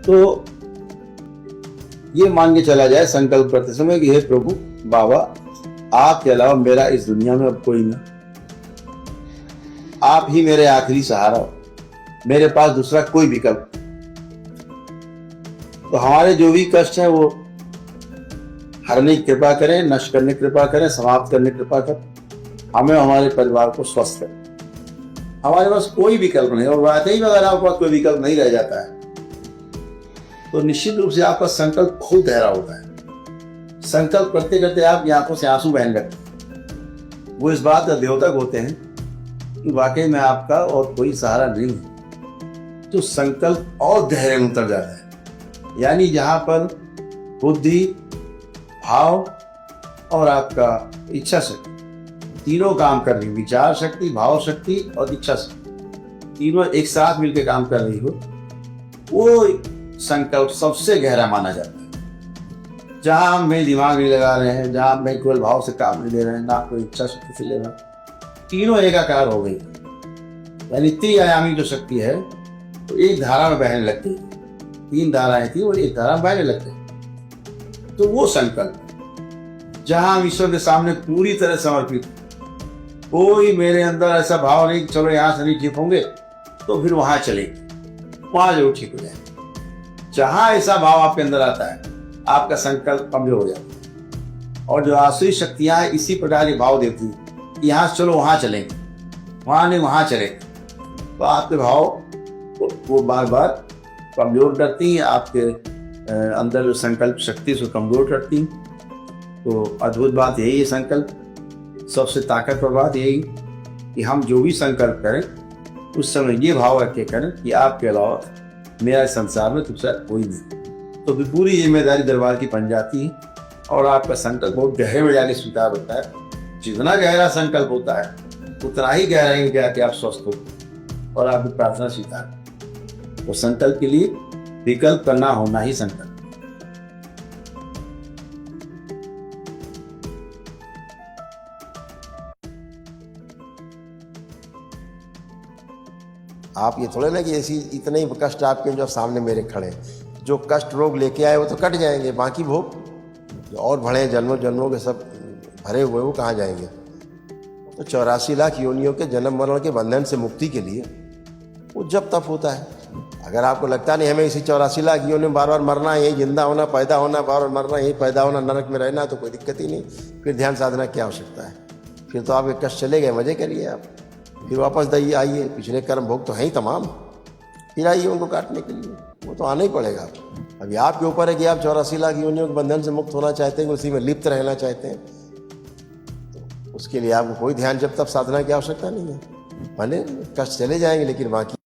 तो ये मान के चला जाए संकल्प करते समय कि हे प्रभु बाबा, आपके अलावा मेरा इस दुनिया में अब कोई नहीं, आप ही मेरे आखिरी सहारा हो, मेरे पास दूसरा कोई विकल्प। तो हमारे जो भी कष्ट है वो हरने की कृपा करें, नष्ट करने की कृपा करें, समाप्त करने की कृपा करें, हमें हमारे परिवार को स्वस्थ करें। हमारे पास कोई विकल्प नहीं, और वाकई में अगर आपके पास कोई विकल्प नहीं रह जाता है तो निश्चित रूप से आपका संकल्प खूब गहरा होता है। संकल्प करते करते आपकी आंखों से आंसू बहने लगते हैं। वो इस बात का द्योतक होते हैं कि वाकई में आपका और कोई सहारा नहीं है। तो संकल्प और गहरे में उतर जाता है, यानी जहां पर बुद्धि, भाव और आपका इच्छा शक्ति तीनों काम कर रही, विचार शक्ति, भाव शक्ति और इच्छा शक्ति तीनों एक साथ मिलकर काम कर रही हो, वो संकल्प सबसे गहरा माना जाता है। जहां हम में दिमाग नहीं लगा रहे हैं, जहां में केवल भाव से काम नहीं ले रहे हैं, ना कोई इच्छा शक्ति से ले रहे हैं, तीनों एकाकार हो गई, यानी त्रिआयामी जो शक्ति है तो एक धारा में बहने लगती है। 3 धाराएं थी और एक धारा में बहने लगती है। तो वो संकल्प जहां हम ईश्वर के सामने पूरी तरह समर्पित, कोई मेरे अंदर ऐसा भाव नहीं चलो यहां से नहीं ठीक होंगे, तो फिर वहां चलेंगे, वहां जरूर ठीक हो जाए। जहां ऐसा भाव आपके अंदर आता है, आपका संकल्प कमजोर हो जाता है। और जो आसुरी शक्तियां हैं इसी प्रकार के भाव देती है, यहां से चलो वहां चलेंगे, वहां नहीं वहां चलेंगे, तो आपके भाव वो बार बार कमजोर करती हैं, आपके अंदर जो संकल्प शक्ति उसको कमजोर करती। तो अद्भुत बात यही है, संकल्प सबसे ताकतवर बात यही कि हम जो भी संकल्प करें उस समय ये भाव रख के करें कि आपके अलावा मेरा संसार में दूसरा कोई नहीं। तो पूरी जिम्मेदारी दरबार की बन जाती है और आपका संकल्प बहुत गहरे में जाके स्वीकार होता है। जितना गहरा संकल्प होता है उतना ही गहराई में जाके आप स्वस्थ हो और आपकी प्रार्थना स्वीकार। तो संकल्प के लिए विकल्प करना होना ही संकल्प। आप ये थोड़े ना कि ऐसी इतने ही कष्ट आपके जो सामने मेरे खड़े हैं, जो कष्ट रोग लेके आए वो तो कट जाएंगे, बाकी भोग जो और भरे जन्मों जन्मों के सब भरे हुए वो कहाँ जाएंगे। तो 84 लाख योनियों के जन्म मरण के बंधन से मुक्ति के लिए वो जब तप होता है। अगर आपको लगता नहीं हमें इसी 84 लाख योनियों में बार बार मरना है, यही जिंदा होना, पैदा होना, बार बार मरना, यही पैदा होना, नरक में रहना, तो कोई दिक्कत ही नहीं। फिर ध्यान साधना क्या आवश्यकता है? फिर तो आपके कष्ट चले गए, मजे करिए आप, फिर वापस दइए, आइए, पिछले कर्म भोग तो हैं ही तमाम, फिर आइए उनको काटने के लिए, वो तो आना ही पड़ेगा। अभी आपके ऊपर है कि आप 84 लाख योनियों के बंधन से मुक्त होना चाहते हैं, उसी में लिप्त रहना चाहते हैं। तो उसके लिए आपको कोई ध्यान जब तक साधना की आवश्यकता नहीं है। भले कष्ट चले जाएंगे लेकिन बाकी